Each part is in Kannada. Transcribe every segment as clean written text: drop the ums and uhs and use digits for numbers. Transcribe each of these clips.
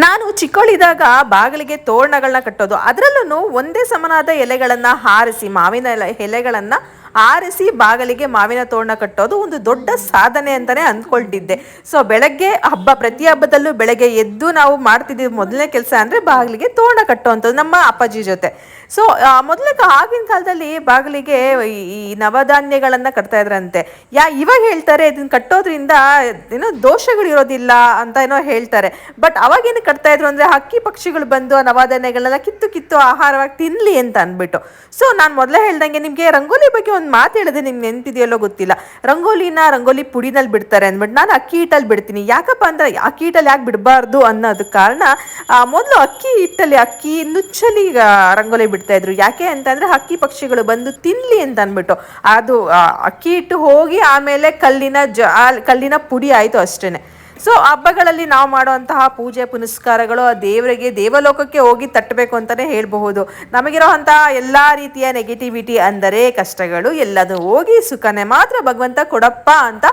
ನಾನು ಚಿಕ್ಕವಳಿದ್ದಾಗ ಬಾಗಿಲಿಗೆ ತೋರಣಗಳನ್ನ ಕಟ್ಟೋದು, ಅದರಲ್ಲೂ ಒಂದೇ ಸಮನಾದ ಎಲೆಗಳನ್ನು ಹಾರಿಸಿ, ಮಾವಿನ ಎಲೆಗಳನ್ನು ಆರಿಸಿ ಬಾಗಿಲಿಗೆ ಮಾವಿನ ತೋರಣ ಕಟ್ಟೋದು ಒಂದು ದೊಡ್ಡ ಸಾಧನೆ ಅಂತಲೇ ಅಂದ್ಕೊಳ್ತಿದ್ದೆ. ಸೊ ಬೆಳಗ್ಗೆ ಪ್ರತಿ ಹಬ್ಬದಲ್ಲೂ ಬೆಳಗ್ಗೆ ಎದ್ದು ನಾವು ಮಾಡ್ತಿದ್ದೀವಿ ಮೊದಲನೇ ಕೆಲಸ ಅಂದರೆ ಬಾಗಿಲಿಗೆ ತೋರಣ ಕಟ್ಟುವಂಥದ್ದು ನಮ್ಮ ಅಪ್ಪಾಜಿ ಜೊತೆ. ಸೊ ಮೊದಲಿಗೆ ಆಗಿನ ಕಾಲದಲ್ಲಿ ಬಾಗಿಲಿಗೆ ಈ ನವಧಾನ್ಯಗಳನ್ನು ಕಟ್ತಾ ಇದ್ರಂತೆ. ಇವಾಗ ಹೇಳ್ತಾರೆ ಇದನ್ನ ಕಟ್ಟೋದ್ರಿಂದ ಏನೋ ದೋಷಗಳಿರೋದಿಲ್ಲ ಅಂತ ಏನೋ ಹೇಳ್ತಾರೆ. ಬಟ್ ಅವಾಗೇನು ಕಟ್ತಾ ಇದ್ರು ಅಂದರೆ ಹಕ್ಕಿ ಪಕ್ಷಿಗಳು ಬಂದು ಆ ನವಧಾನ್ಯಗಳನ್ನ ಕಿತ್ತು ಕಿತ್ತು ಆಹಾರವಾಗಿ ತಿನ್ನಲಿ ಅಂತ ಅಂದ್ಬಿಟ್ಟು. ಸೊ ನಾನು ಮೊದಲೇ ಹೇಳ್ದಂಗೆ ನಿಮಗೆ ರಂಗೋಲಿ ಬಗ್ಗೆ ಒಂದು ಮಾತು ಹೇಳಿದೆ, ನಿಮ್ಗೆ ನೆನಪಿದೆಯಲ್ಲೋ ಗೊತ್ತಿಲ್ಲ. ರಂಗೋಲಿ ಪುಡಿನಲ್ಲಿ ಬಿಡ್ತಾರೆ ಅಂದ್ಬಿಟ್ಟು ನಾನು ಅಕ್ಕಿ ಹಿಟ್ಟಲ್ಲಿ ಬಿಡ್ತೀನಿ. ಯಾಕಪ್ಪ ಅಂದರೆ ಅಕ್ಕಿ ಹಿಟ್ಟಲ್ಲಿ ಯಾಕೆ ಬಿಡಬಾರ್ದು ಅನ್ನೋದಕ್ಕೆ ಕಾರಣ, ಮೊದಲು ಅಕ್ಕಿ ನುಚ್ಚಲಿ ರಂಗೋಲಿ ಬಿಡ್ತಾ ಇದ್ರು. ಯಾಕೆ ಅಂತಂದರೆ ಹಕ್ಕಿ ಪಕ್ಷಿಗಳು ಬಂದು ತಿನ್ನಲಿ ಅಂತ ಅಂದ್ಬಿಟ್ಟು. ಅದು ಅಕ್ಕಿ ಹಿಟ್ಟು ಹೋಗಿ ಆಮೇಲೆ ಕಲ್ಲಿನ ಪುಡಿ ಆಯಿತು ಅಷ್ಟೇ. ಸೊ ಹಬ್ಬಗಳಲ್ಲಿ ನಾವು ಮಾಡುವಂತಹ ಪೂಜೆ ಪುನಸ್ಕಾರಗಳು ಆ ದೇವರಿಗೆ ದೇವಲೋಕಕ್ಕೆ ಹೋಗಿ ತಟ್ಟಬೇಕು ಅಂತಲೇ ಹೇಳಬಹುದು. ನಮಗಿರೋವಂತಹ ಎಲ್ಲ ರೀತಿಯ ನೆಗೆಟಿವಿಟಿ ಅಂದರೆ ಕಷ್ಟಗಳು ಎಲ್ಲದೂ ಹೋಗಿ ಸುಖನೇ ಮಾತ್ರ ಭಗವಂತ ಕೊಡಪ್ಪ ಅಂತ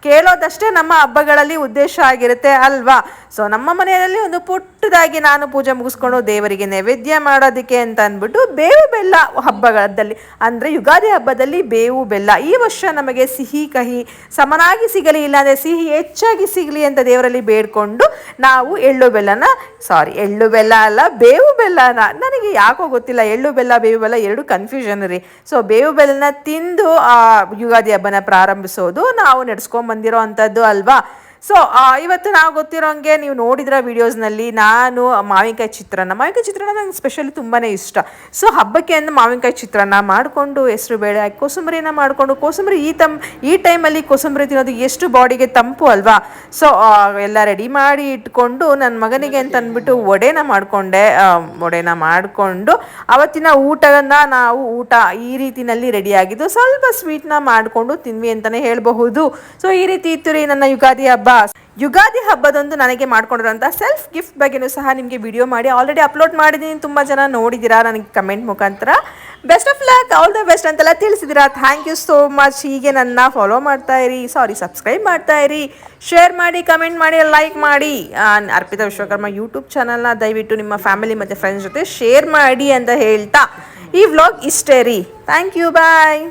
ಕೇಳೋದಷ್ಟೇ ನಮ್ಮ ಹಬ್ಬಗಳಲ್ಲಿ ಉದ್ದೇಶ ಆಗಿರುತ್ತೆ ಅಲ್ವಾ. ಸೊ ನಮ್ಮ ಮನೆಯಲ್ಲಿ ಒಂದು ಪುಟ್ಟದಾಗಿ ನಾನು ಪೂಜೆ ಮುಗಿಸ್ಕೊಂಡು ದೇವರಿಗೆ ನೈವೇದ್ಯ ಮಾಡೋದಕ್ಕೆ ಅಂತ ಅಂದ್ಬಿಟ್ಟು ಬೇವು ಬೆಲ್ಲ ಹಬ್ಬಗಳಲ್ಲಿ ಅಂದರೆ ಯುಗಾದಿ ಹಬ್ಬದಲ್ಲಿ ಬೇವು ಬೆಲ್ಲ ಈ ವರ್ಷ ನಮಗೆ ಸಿಹಿ ಕಹಿ ಸಮನಾಗಿ ಸಿಗಲಿ, ಇಲ್ಲಾಂದರೆ ಸಿಹಿ ಹೆಚ್ಚಾಗಿ ಸಿಗಲಿ ಅಂತ ದೇವರಲ್ಲಿ ಬೇಡ್ಕೊಂಡು ನಾವು ಎಳ್ಳು ಬೆಲ್ಲ ಅಲ್ಲ ಬೇವು ಬೆಲ್ಲನ, ನನಗೆ ಯಾಕೋ ಗೊತ್ತಿಲ್ಲ, ಎಳ್ಳು ಬೆಲ್ಲ ಬೇವು ಬೆಲ್ಲ ಎರಡು ಕನ್ಫ್ಯೂಷನ್ ರೀ. ಸೊ ಬೇವು ಬೆಲ್ಲನ ತಿಂದು ಯುಗಾದಿ ಹಬ್ಬನ ಪ್ರಾರಂಭಿಸೋದು ನಾವು ನಡೆಸ್ಕೊಂಡ್ ಬಂದಿರೋ ಅಂಥದ್ದು ಅಲ್ವಾ. ಸೊ ಇವತ್ತು ನಾವು ಗೊತ್ತಿರೋಂಗೆ ನೀವು ನೋಡಿದ್ರ ವಿಡಿಯೋಸ್ನಲ್ಲಿ ನಾನು ಮಾವಿನಕಾಯಿ ಚಿತ್ರಾನ್ನ ನಂಗೆ ಸ್ಪೆಷಲಿ ತುಂಬಾ ಇಷ್ಟ. ಸೊ ಹಬ್ಬಕ್ಕೆ ಅಂದ್ರೆ ಮಾವಿನಕಾಯಿ ಚಿತ್ರಾನ್ನ ಮಾಡಿಕೊಂಡು ಹೆಸರು ಬೇಳೆ ಹಾಕಿ ಕೋಸಂಬರಿನ ಮಾಡಿಕೊಂಡು, ಕೋಸಂಬರಿ ಈ ಟೈಮಲ್ಲಿ ಕೋಸಂಬರಿ ತಿನ್ನೋದು ಎಷ್ಟು ಬಾಡಿಗೆ ತಂಪು ಅಲ್ವಾ. ಸೊ ಎಲ್ಲ ರೆಡಿ ಮಾಡಿ ಇಟ್ಕೊಂಡು ನನ್ನ ಮಗನಿಗೆ ಅಂತ ಅಂದ್ಬಿಟ್ಟು ಒಡೆನ ಮಾಡಿಕೊಂಡು ಅವತ್ತಿನ ಊಟ ಈ ರೀತಿನಲ್ಲಿ ರೆಡಿ ಆಗಿದ್ದು, ಸ್ವಲ್ಪ ಸ್ವೀಟ್ನ ಮಾಡಿಕೊಂಡು ತಿನ್ವಿ ಅಂತಲೇ ಹೇಳಬಹುದು. ಸೊ ಈ ರೀತಿ ಇತ್ತು ರೀ ನನ್ನ ಯುಗಾದಿ ಹಬ್ಬದೊಂದು ನನಗೆ ಮಾಡ್ಕೊಂಡಿರೋಂಥ ಸೆಲ್ಫ್ ಗಿಫ್ಟ್ ಬಗ್ಗೆನೂ ಸಹ ನಿಮಗೆ ವಿಡಿಯೋ ಮಾಡಿ ಆಲ್ರೆಡಿ ಅಪ್ಲೋಡ್ ಮಾಡಿದ್ದೀನಿ. ತುಂಬ ಜನ ನೋಡಿದ್ದೀರಾ, ನನಗೆ ಕಮೆಂಟ್ ಮುಖಾಂತರ best of luck, all the best ಅಂತೆಲ್ಲ ತಿಳಿಸಿದ್ದೀರಾ. Thank you so much. ಹೀಗೆ ನನ್ನ ಫಾಲೋ ಮಾಡ್ತಾ ಇರಿ, ಸಬ್ಸ್ಕ್ರೈಬ್ ಮಾಡ್ತಾ ಇರಿ, ಶೇರ್ ಮಾಡಿ, ಕಮೆಂಟ್ ಮಾಡಿ, ಲೈಕ್ ಮಾಡಿ. ಅರ್ಪಿತಾ ವಿಶ್ವಕರ್ಮ ಯೂಟ್ಯೂಬ್ ಚಾನಲ್ನ ದಯವಿಟ್ಟು ನಿಮ್ಮ ಫ್ಯಾಮಿಲಿ ಮತ್ತು ಫ್ರೆಂಡ್ಸ್ ಜೊತೆ ಶೇರ್ ಮಾಡಿ ಅಂತ ಹೇಳ್ತಾ ಈ ವ್ಲಾಗ್ ಇಷ್ಟೇ ರೀ. Thank you, bye.